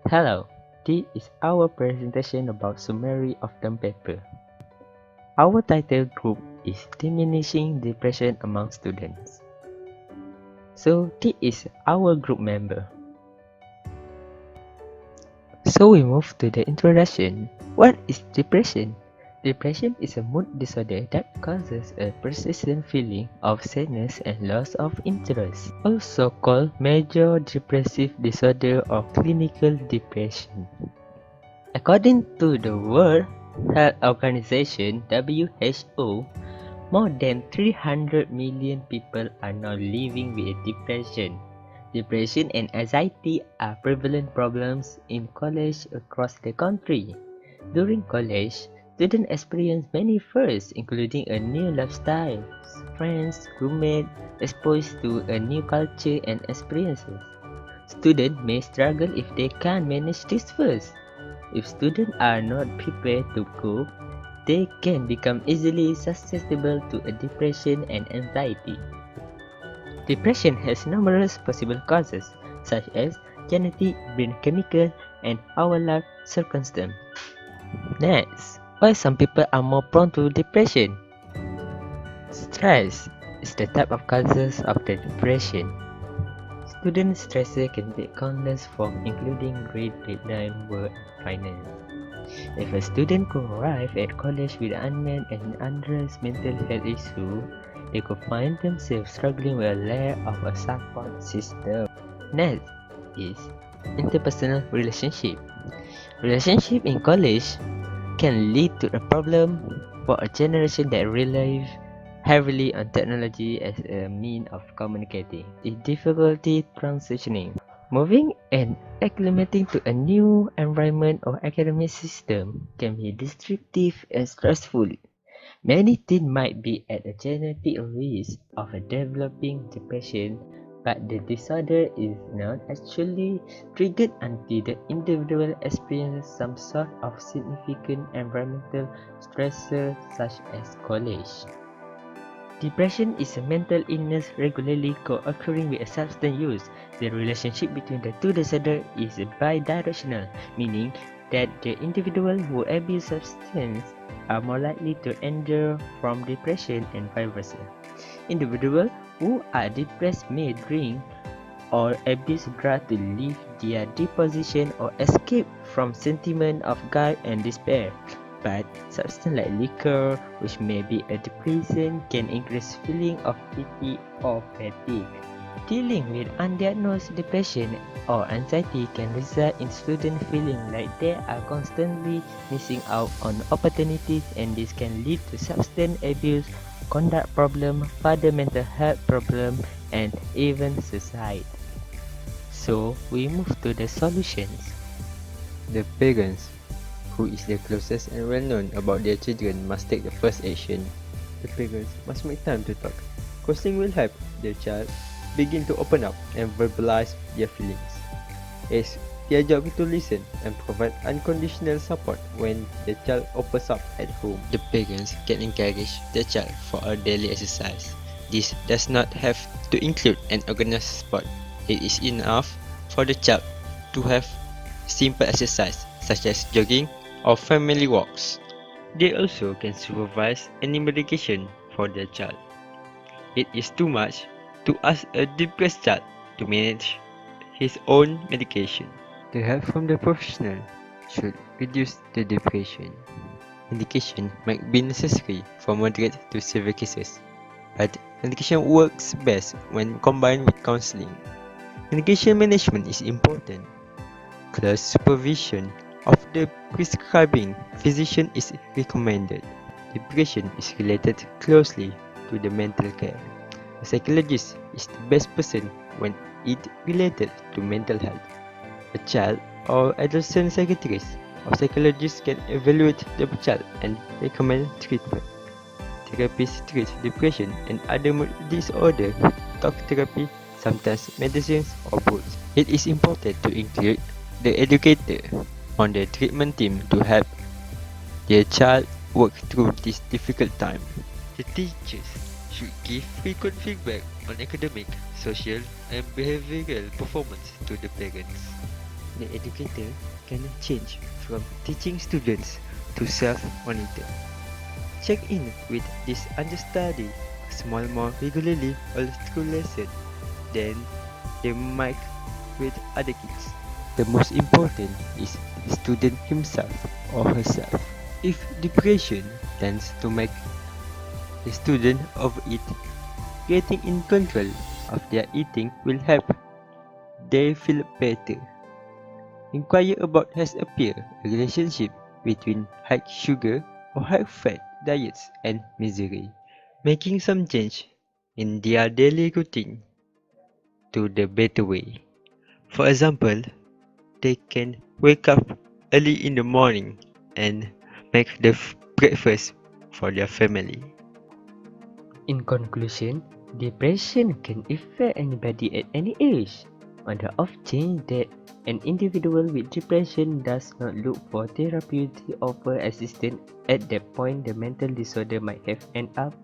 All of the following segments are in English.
Hello, this is our presentation about summary of term paper. Our title group is Diminishing Depression Among Students. So this is our group member. So we move to the introduction. What is depression? Depression is a mood disorder that causes a persistent feeling of sadness and loss of interest, also called major depressive disorder or clinical depression. According to the World Health Organization (WHO), more than 300 million people are now living with depression. Depression and anxiety are prevalent problems in college across the country. During college, students experience many firsts, including a new lifestyle, friends, roommates, exposed to a new culture and experiences. Students may struggle if they can't manage this first. If students are not prepared to cope, they can become easily susceptible to a depression and anxiety. Depression has numerous possible causes, such as genetic, brain chemical, and our life circumstance. Next, why some people are more prone to depression? Stress is the type of causes of the depression. Student stressor can take countless forms, including grade, deadline, work, and finance. If a student could arrive at college with unmet and unaddressed mental health issues, they could find themselves struggling with a lack of a support system. Next is interpersonal relationship. Relationship in college can lead to a problem for a generation that relies heavily on technology as a means of communicating. The difficulty transitioning. Moving and acclimating to a new environment or academic system can be disruptive and stressful. Many teens might be at a genetic risk of developing depression, but the disorder is not actually triggered until the individual experiences some sort of significant environmental stressor such as college. Depression is a mental illness regularly co-occurring with a substance use. The relationship between the two disorders is bidirectional, meaning that the individual who abuse substance are more likely to endure from depression and vice versa. Individuals who are depressed may drink or abuse drugs to relieve their depression or escape from sentiment of guilt and despair. But substances like liquor, which may be a depressant, can increase feeling of pity or fatigue. Dealing with undiagnosed depression or anxiety can result in students feeling like they are constantly missing out on opportunities, and this can lead to substance abuse, conduct problem, further mental health problem, and even suicide. So we move to the solutions. The parents, who is the closest and well known about their children, must take the first action. The parents must make time to talk. Counseling will help their child begin to open up and verbalize their feelings. It's their job to listen and provide unconditional support when the child opens up at home. The parents can encourage their child for a daily exercise. This does not have to include an organized sport. It is enough for the child to have simple exercise such as jogging or family walks. They also can supervise any medication for their child. It is too much to ask a depressed child to manage his own medication. The help from the professional should reduce the depression. Medication might be necessary for moderate to severe cases, but medication works best when combined with counseling. Medication management is important. Close supervision of the prescribing physician is recommended. Depression is related closely to the mental care. A psychologist is the best person when it related to mental health. A child or adolescent psychiatrist or psychologist can evaluate the child and recommend treatment. Therapists treat depression and other mood disorders with talk therapy, sometimes medicines or both. It is important to include the educator on the treatment team to help their child work through this difficult time. The teachers should give frequent feedback on academic, social, and behavioral performance to the parents. The educator can change from teaching students to self-monitor. Check in with this understudy small more regularly all school lesson than they might with other kids. The most important is the student himself or herself. If depression tends to make the student overeat, getting in control of their eating will help they feel better. Inquire about has appeared a relationship between high sugar or high fat diets and misery, making some change in their daily routine to the better way. For example, they can wake up early in the morning and make the breakfast for their family. In conclusion, depression can affect anybody at any age. On the off chance that an individual with depression does not look for therapeutic offer assistance at that point, the mental disorder might have ended up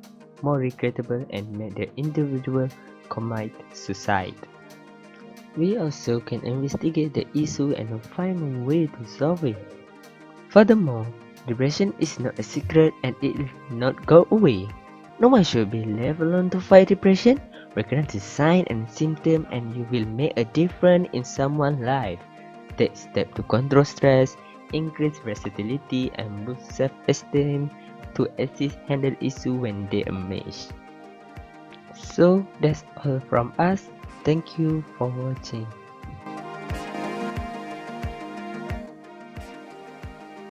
more regrettable and made the individual commit suicide. We also can investigate the issue and find a way to solve it. Furthermore, depression is not a secret and it will not go away. No one should be left alone to fight depression. Recognize the sign and symptom and you will make a difference in someone's life. Take steps to control stress, increase versatility and boost self-esteem to assist handle issues when they emerge. So that's all from us. Thank you for watching.